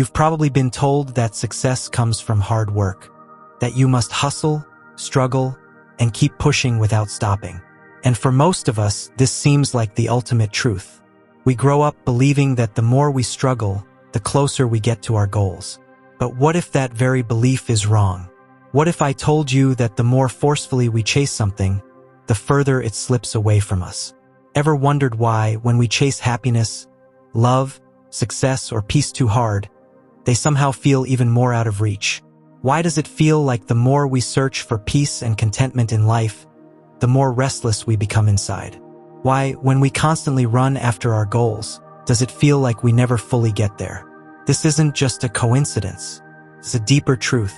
You've probably been told that success comes from hard work, that you must hustle, struggle, and keep pushing without stopping. And for most of us, this seems like the ultimate truth. We grow up believing that the more we struggle, the closer we get to our goals. But what if that very belief is wrong? What if I told you that the more forcefully we chase something, the further it slips away from us? Ever wondered why, when we chase happiness, love, success, or peace too hard, they somehow feel even more out of reach? Why does it feel like the more we search for peace and contentment in life, the more restless we become inside? Why, when we constantly run after our goals, does it feel like we never fully get there? This isn't just a coincidence. It's a deeper truth.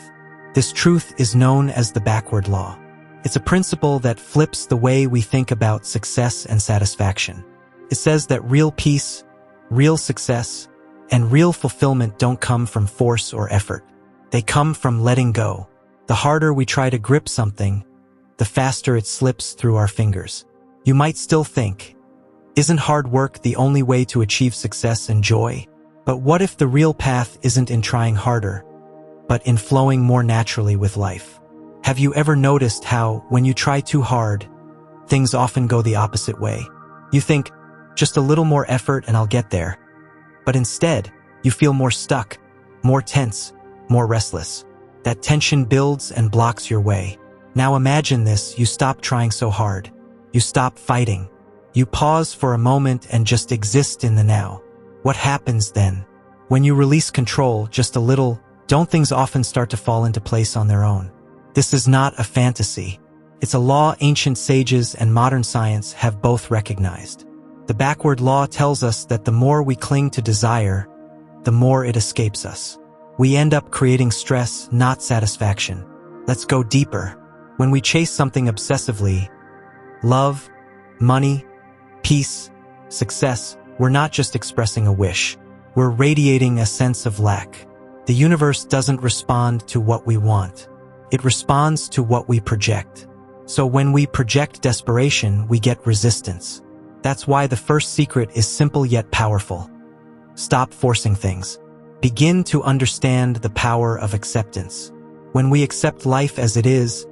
This truth is known as the backward law. It's a principle that flips the way we think about success and satisfaction. It says that real peace, real success, and real fulfillment don't come from force or effort. They come from letting go. The harder we try to grip something, the faster it slips through our fingers. You might still think, isn't hard work the only way to achieve success and joy? But what if the real path isn't in trying harder, but in flowing more naturally with life? Have you ever noticed how, when you try too hard, things often go the opposite way? You think, just a little more effort and I'll get there. But instead, you feel more stuck, more tense, more restless. That tension builds and blocks your way. Now imagine this: you stop trying so hard. You stop fighting. You pause for a moment and just exist in the now. What happens then? When you release control just a little, don't things often start to fall into place on their own? This is not a fantasy. It's a law ancient sages and modern science have both recognized. The backward law tells us that the more we cling to desire, the more it escapes us. We end up creating stress, not satisfaction. Let's go deeper. When we chase something obsessively, love, money, peace, success, we're not just expressing a wish. We're radiating a sense of lack. The universe doesn't respond to what we want. It responds to what we project. So when we project desperation, we get resistance. That's why the first secret is simple yet powerful. Stop forcing things. Begin to understand the power of acceptance. When we accept life as it is,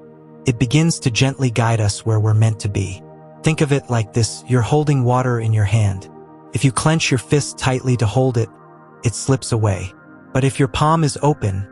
it begins to gently guide us where we're meant to be. Think of it like this: you're holding water in your hand. If you clench your fist tightly to hold it, it slips away. But if your palm is open,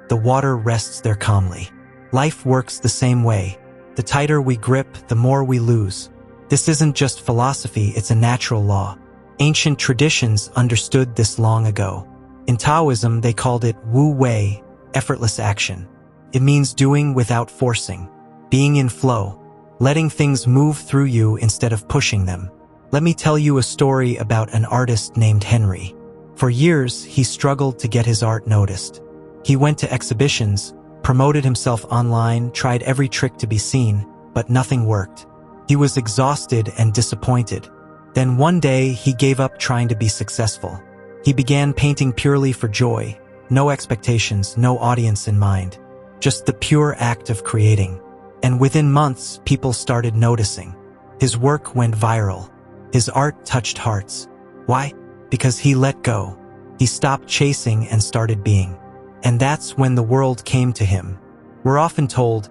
the water rests there calmly. Life works the same way. The tighter we grip, the more we lose. This isn't just philosophy, it's a natural law. Ancient traditions understood this long ago. In Taoism, they called it Wu Wei, effortless action. It means doing without forcing, being in flow, letting things move through you instead of pushing them. Let me tell you a story about an artist named Henry. For years, he struggled to get his art noticed. He went to exhibitions, promoted himself online, tried every trick to be seen, but nothing worked. He was exhausted and disappointed. Then one day, he gave up trying to be successful. He began painting purely for joy, no expectations, no audience in mind, just the pure act of creating. And within months, people started noticing. His work went viral. His art touched hearts. Why? Because he let go. He stopped chasing and started being. And that's when the world came to him. We're often told,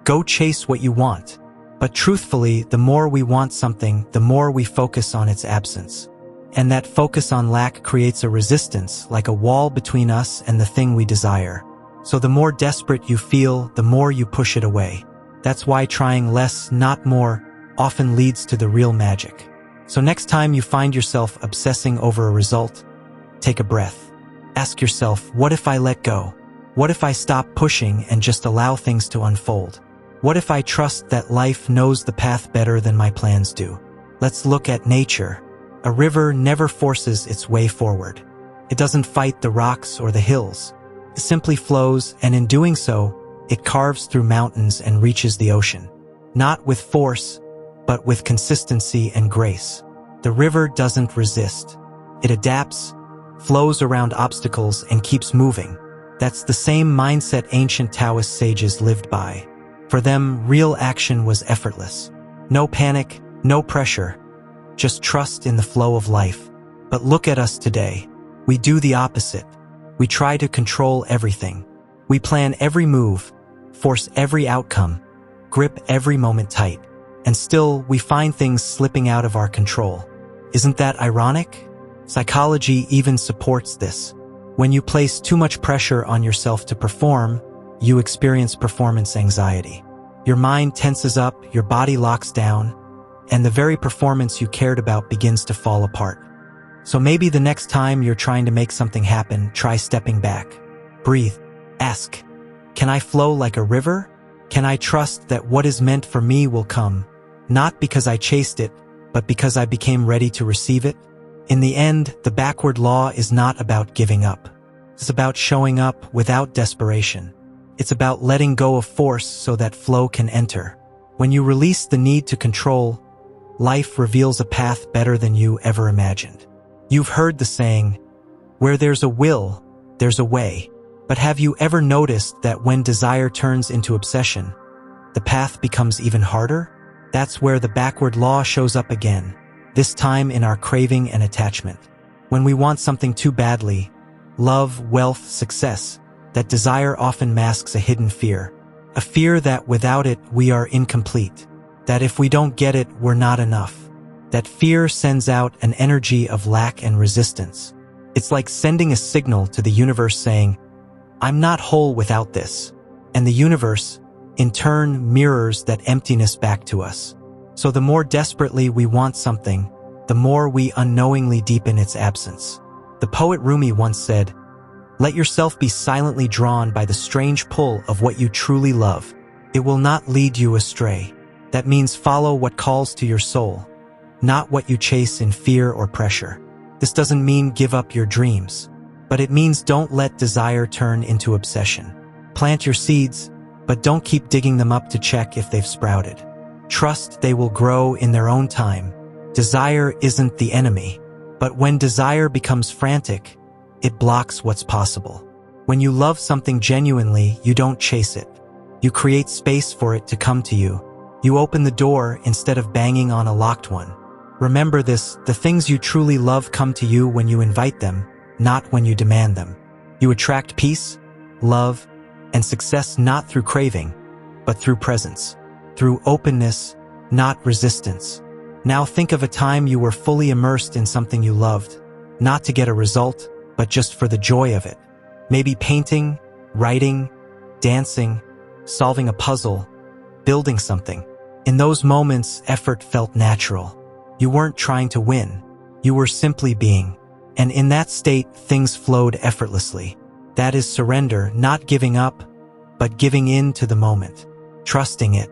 go chase what you want. But truthfully, the more we want something, the more we focus on its absence. And that focus on lack creates a resistance, like a wall between us and the thing we desire. So the more desperate you feel, the more you push it away. That's why trying less, not more, often leads to the real magic. So next time you find yourself obsessing over a result, take a breath. Ask yourself, what if I let go? What if I stop pushing and just allow things to unfold? What if I trust that life knows the path better than my plans do? Let's look at nature. A river never forces its way forward. It doesn't fight the rocks or the hills. It simply flows, and in doing so, it carves through mountains and reaches the ocean. Not with force, but with consistency and grace. The river doesn't resist. It adapts, flows around obstacles, and keeps moving. That's the same mindset ancient Taoist sages lived by. For them, real action was effortless. No panic, no pressure, just trust in the flow of life. But look at us today. We do the opposite. We try to control everything. We plan every move, force every outcome, grip every moment tight, and still we find things slipping out of our control. Isn't that ironic? Psychology even supports this. When you place too much pressure on yourself to perform, you experience performance anxiety. Your mind tenses up, your body locks down, and the very performance you cared about begins to fall apart. So maybe the next time you're trying to make something happen, try stepping back. Breathe. Ask, can I flow like a river? Can I trust that what is meant for me will come, not because I chased it, but because I became ready to receive it? In the end, the backward law is not about giving up. It's about showing up without desperation. It's about letting go of force so that flow can enter. When you release the need to control, life reveals a path better than you ever imagined. You've heard the saying, where there's a will, there's a way. But have you ever noticed that when desire turns into obsession, the path becomes even harder? That's where the backward law shows up again, this time in our craving and attachment. When we want something too badly, love, wealth, success, that desire often masks a hidden fear. A fear that without it, we are incomplete. That if we don't get it, we're not enough. That fear sends out an energy of lack and resistance. It's like sending a signal to the universe saying, I'm not whole without this. And the universe, in turn, mirrors that emptiness back to us. So the more desperately we want something, the more we unknowingly deepen its absence. The poet Rumi once said, let yourself be silently drawn by the strange pull of what you truly love. It will not lead you astray. That means follow what calls to your soul, not what you chase in fear or pressure. This doesn't mean give up your dreams, but it means don't let desire turn into obsession. Plant your seeds, but don't keep digging them up to check if they've sprouted. Trust they will grow in their own time. Desire isn't the enemy, but when desire becomes frantic, it blocks what's possible. When you love something genuinely, you don't chase it. You create space for it to come to you. You open the door instead of banging on a locked one. Remember this, the things you truly love come to you when you invite them, not when you demand them. You attract peace, love, and success not through craving, but through presence. Through openness, not resistance. Now think of a time you were fully immersed in something you loved, not to get a result, but just for the joy of it. Maybe painting, writing, dancing, solving a puzzle, building something. In those moments, effort felt natural. You weren't trying to win. You were simply being. And in that state, things flowed effortlessly. That is surrender, not giving up, but giving in to the moment, trusting it.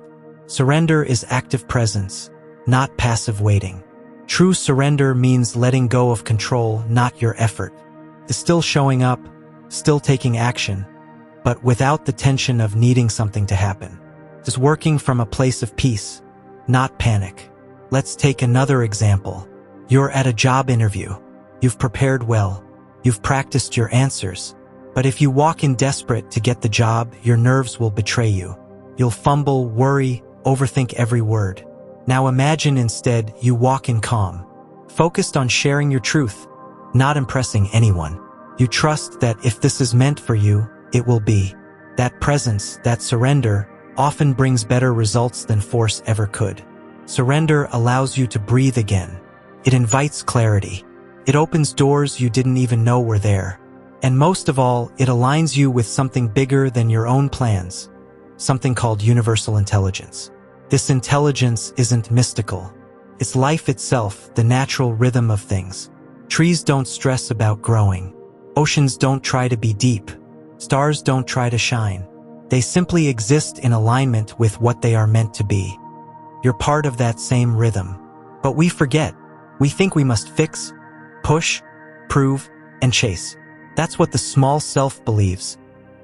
Surrender is active presence, not passive waiting. True surrender means letting go of control, not your effort. It's still showing up, still taking action, but without the tension of needing something to happen. It's working from a place of peace, not panic. Let's take another example. You're at a job interview. You've prepared well. You've practiced your answers. But if you walk in desperate to get the job, your nerves will betray you. You'll fumble, worry, overthink every word. Now imagine instead you walk in calm, focused on sharing your truth, not impressing anyone. You trust that if this is meant for you, it will be. That presence, that surrender, often brings better results than force ever could. Surrender allows you to breathe again. It invites clarity. It opens doors you didn't even know were there. And most of all, it aligns you with something bigger than your own plans, something called universal intelligence. This intelligence isn't mystical. It's life itself, the natural rhythm of things. Trees don't stress about growing. Oceans don't try to be deep. Stars don't try to shine. They simply exist in alignment with what they are meant to be. You're part of that same rhythm. But we forget. We think we must fix, push, prove, and chase. That's what the small self believes.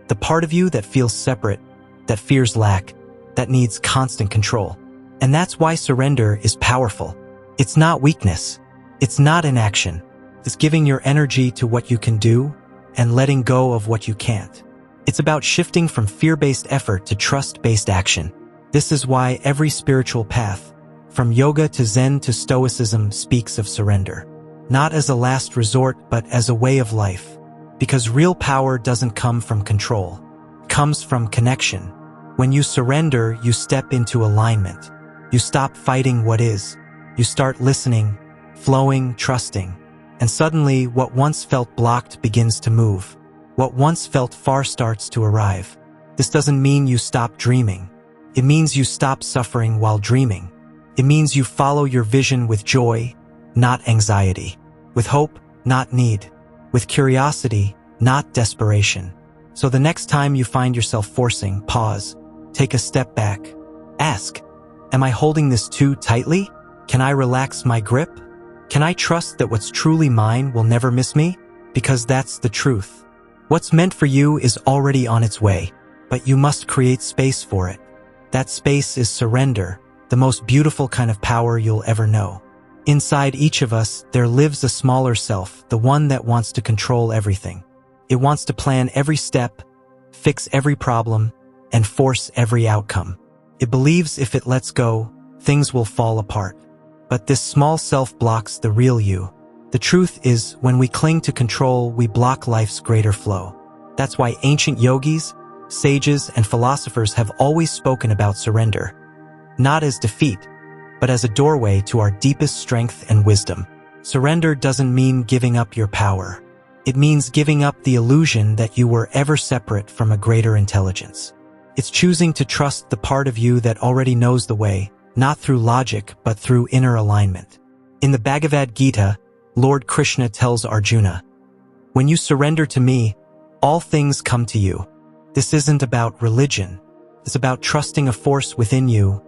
The part of you that feels separate, that fears lack, that needs constant control. And that's why surrender is powerful. It's not weakness. It's not inaction. It's giving your energy to what you can do and letting go of what you can't. It's about shifting from fear-based effort to trust-based action. This is why every spiritual path, from yoga to Zen to Stoicism, speaks of surrender. Not as a last resort, but as a way of life. Because real power doesn't come from control. It comes from connection. When you surrender, you step into alignment. You stop fighting what is. You start listening, flowing, trusting. And suddenly, what once felt blocked begins to move. What once felt far starts to arrive. This doesn't mean you stop dreaming. It means you stop suffering while dreaming. It means you follow your vision with joy, not anxiety. With hope, not need. With curiosity, not desperation. So the next time you find yourself forcing, pause. Take a step back. Ask, am I holding this too tightly? Can I relax my grip? Can I trust that what's truly mine will never miss me? Because that's the truth. What's meant for you is already on its way, but you must create space for it. That space is surrender, the most beautiful kind of power you'll ever know. Inside each of us, there lives a smaller self, the one that wants to control everything. It wants to plan every step, fix every problem, and force every outcome. It believes if it lets go, things will fall apart. But this small self blocks the real you. The truth is, when we cling to control, we block life's greater flow. That's why ancient yogis, sages, and philosophers have always spoken about surrender. Not as defeat, but as a doorway to our deepest strength and wisdom. Surrender doesn't mean giving up your power. It means giving up the illusion that you were ever separate from a greater intelligence. It's choosing to trust the part of you that already knows the way, not through logic, but through inner alignment. In the Bhagavad Gita, Lord Krishna tells Arjuna, "When you surrender to me, all things come to you." This isn't about religion. It's about trusting a force within you,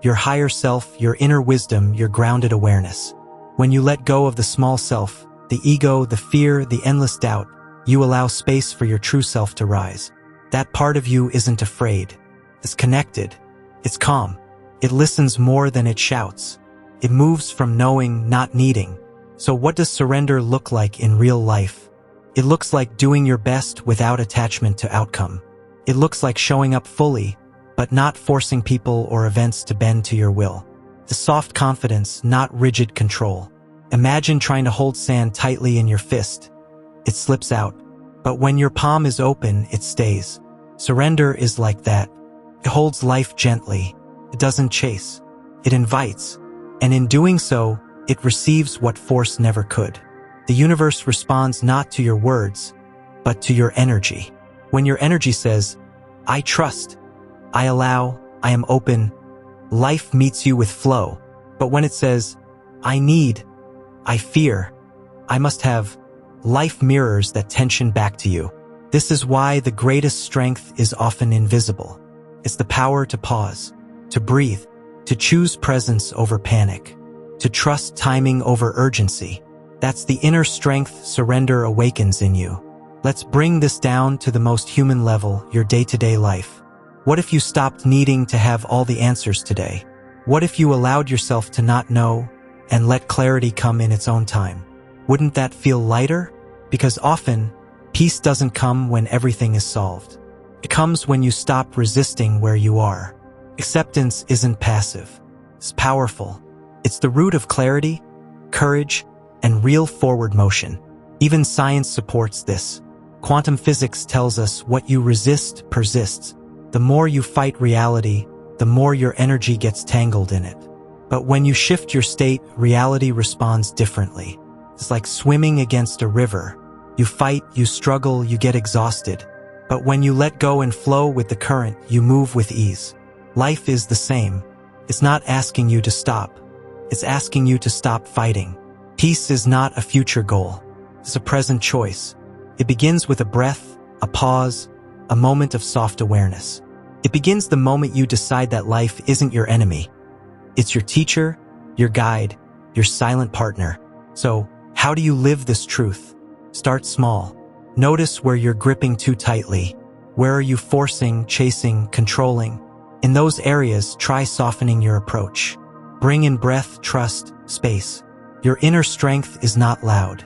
your higher self, your inner wisdom, your grounded awareness. When you let go of the small self, the ego, the fear, the endless doubt, you allow space for your true self to rise. That part of you isn't afraid. It's connected. It's calm. It listens more than it shouts. It moves from knowing, not needing. So what does surrender look like in real life? It looks like doing your best without attachment to outcome. It looks like showing up fully, but not forcing people or events to bend to your will. The soft confidence, not rigid control. Imagine trying to hold sand tightly in your fist. It slips out. But when your palm is open, it stays. Surrender is like that. It holds life gently. It doesn't chase. It invites. And in doing so, it receives what force never could. The universe responds not to your words, but to your energy. When your energy says, "I trust, I allow, I am open," life meets you with flow. But when it says, "I need, I fear, I must have," life mirrors that tension back to you. This is why the greatest strength is often invisible. It's the power to pause, to breathe, to choose presence over panic, to trust timing over urgency. That's the inner strength surrender awakens in you. Let's bring this down to the most human level, your day-to-day life. What if you stopped needing to have all the answers today? What if you allowed yourself to not know and let clarity come in its own time? Wouldn't that feel lighter? Because often, peace doesn't come when everything is solved. It comes when you stop resisting where you are. Acceptance isn't passive. It's powerful. It's the root of clarity, courage, and real forward motion. Even science supports this. Quantum physics tells us what you resist persists. The more you fight reality, the more your energy gets tangled in it. But when you shift your state, reality responds differently. It's like swimming against a river. You fight, you struggle, you get exhausted. But when you let go and flow with the current, you move with ease. Life is the same. It's not asking you to stop. It's asking you to stop fighting. Peace is not a future goal. It's a present choice. It begins with a breath, a pause, a moment of soft awareness. It begins the moment you decide that life isn't your enemy. It's your teacher, your guide, your silent partner. So, how do you live this truth? Start small. Notice where you're gripping too tightly. Where are you forcing, chasing, controlling? In those areas, try softening your approach. Bring in breath, trust, space. Your inner strength is not loud.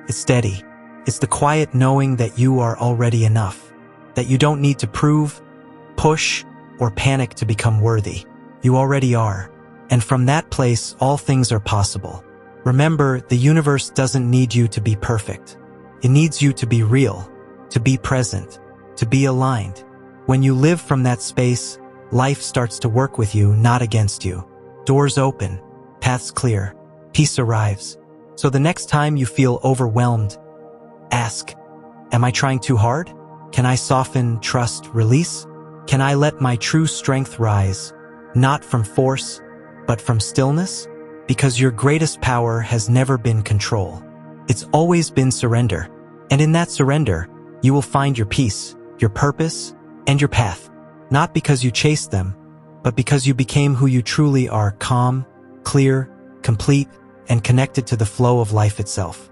It's steady. It's the quiet knowing that you are already enough. That you don't need to prove, push, or panic to become worthy. You already are. And from that place, all things are possible. Remember, the universe doesn't need you to be perfect. It needs you to be real. to be present, to be aligned. When you live from that space, life starts to work with you, not against you. Doors open, paths clear, peace arrives. So the next time you feel overwhelmed, ask, am I trying too hard? Can I soften, trust, release? Can I let my true strength rise, not from force, but from stillness? Because your greatest power has never been control. It's always been surrender. And in that surrender, you will find your peace, your purpose, and your path. Not because you chased them, but because you became who you truly are, calm, clear, complete, and connected to the flow of life itself.